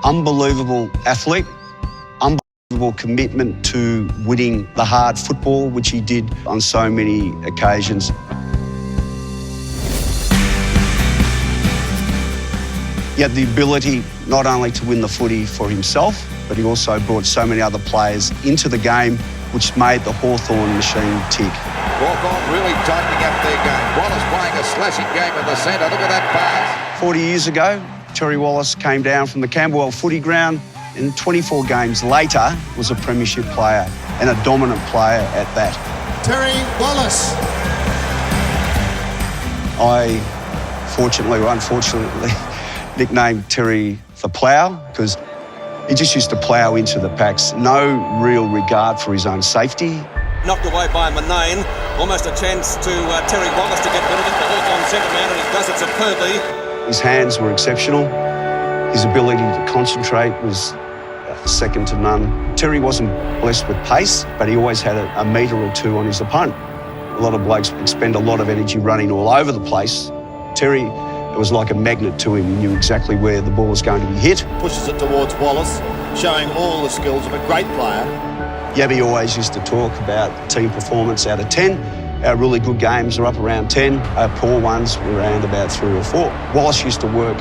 Unbelievable athlete, unbelievable commitment to winning the hard football, which he did on so many occasions. He had the ability not only to win the footy for himself, but he also brought so many other players into the game, which made the Hawthorn machine tick. Hawthorn really tightening up their game. Wallace playing a slashing game in the centre. Look at that pass. 40 years ago, Terry Wallace came down from the Camberwell footy ground and 24 games later was a premiership player and a dominant player at that. Terry Wallace. I fortunately or unfortunately nicknamed Terry the Plough because he just used to plough into the packs. No real regard for his own safety. Knocked away by Manane. Almost a chance to Terry Wallace to get rid of it. The Hawthorn centre man, and he does it superbly. His hands were exceptional. His ability to concentrate was second to none. Terry wasn't blessed with pace, but he always had a metre or two on his opponent. A lot of blokes expend a lot of energy running all over the place. Terry, it was like a magnet to him. He knew exactly where the ball was going to be hit. Pushes it towards Wallace, showing all the skills of a great player. Yabby always used to talk about team performance out of 10. Our really good games are up around 10. Our poor ones were around about 3 or 4. Wallace used to work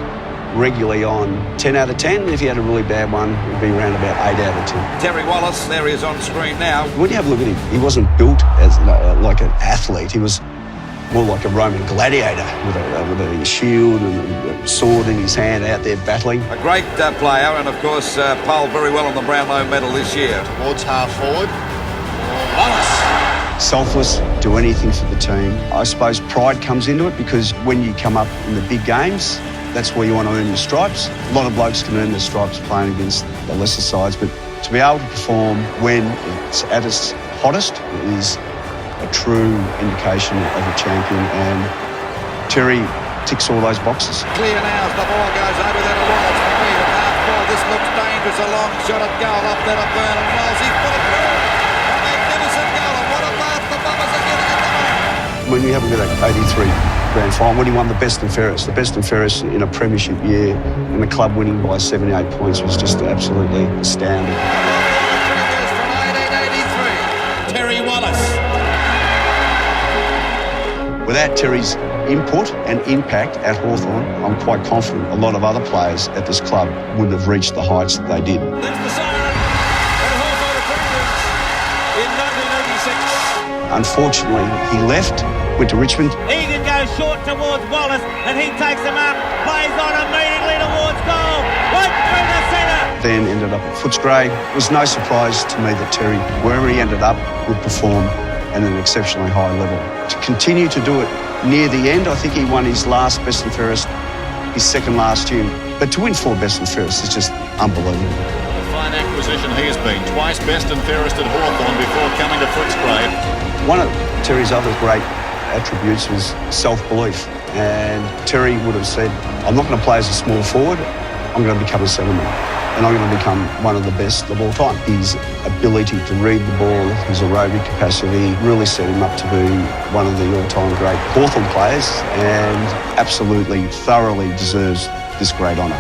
regularly on 10 out of 10. If he had a really bad one, it would be around about 8 out of 10. Terry Wallace, there he is on screen now. When you have a look at him, he wasn't built as like an athlete. He was more like a Roman gladiator with a shield and a sword in his hand out there battling. A great player, and of course polled very well on the Brownlow Medal this year. Towards half forward. Wallace. Selfless, do anything for the team. I suppose pride comes into it because when you come up in the big games, that's where you want to earn your stripes. A lot of blokes can earn their stripes playing against the lesser sides, but to be able to perform when it's at its hottest is a true indication of a champion, and Terry ticks all those boxes. Clear now as the ball goes over there to Wallace. For me, the half ball. This looks dangerous. A long shot at goal up there to Burnham Wells. He's put it through. A magnificent goal, and what a laugh the Bombers are getting at the moment. When we have a look at that 83 grand final, when he won the best and fairest in a premiership year, and the club winning by 78 points was just absolutely astounding. From 1883, Terry Wallace. Without Terry's input and impact at Hawthorn, I'm quite confident a lot of other players at this club wouldn't have reached the heights that they did. That's the siren at Hawthorn at Crimmins in 1986. Unfortunately, he left, went to Richmond. Egan goes short towards Wallace, and he takes him up, plays on immediately towards goal, right through the centre. Then ended up at Fitzroy. It was no surprise to me that Terry, wherever he ended up, would perform at an exceptionally high level. To continue to do it near the end, I think he won his last best and fairest, his second last year. But to win 4 best and fairest is just unbelievable. A fine acquisition he has been. Twice best and fairest at Hawthorn before coming to Fitzroy. One of Terry's other great attributes was self-belief. And Terry would have said, I'm not going to play as a small forward, I'm going to become a centreman. And I'm going to become one of the best of all time. His ability to read the ball, his aerobic capacity really set him up to be one of the all-time great Hawthorn players, and absolutely, thoroughly deserves this great honour.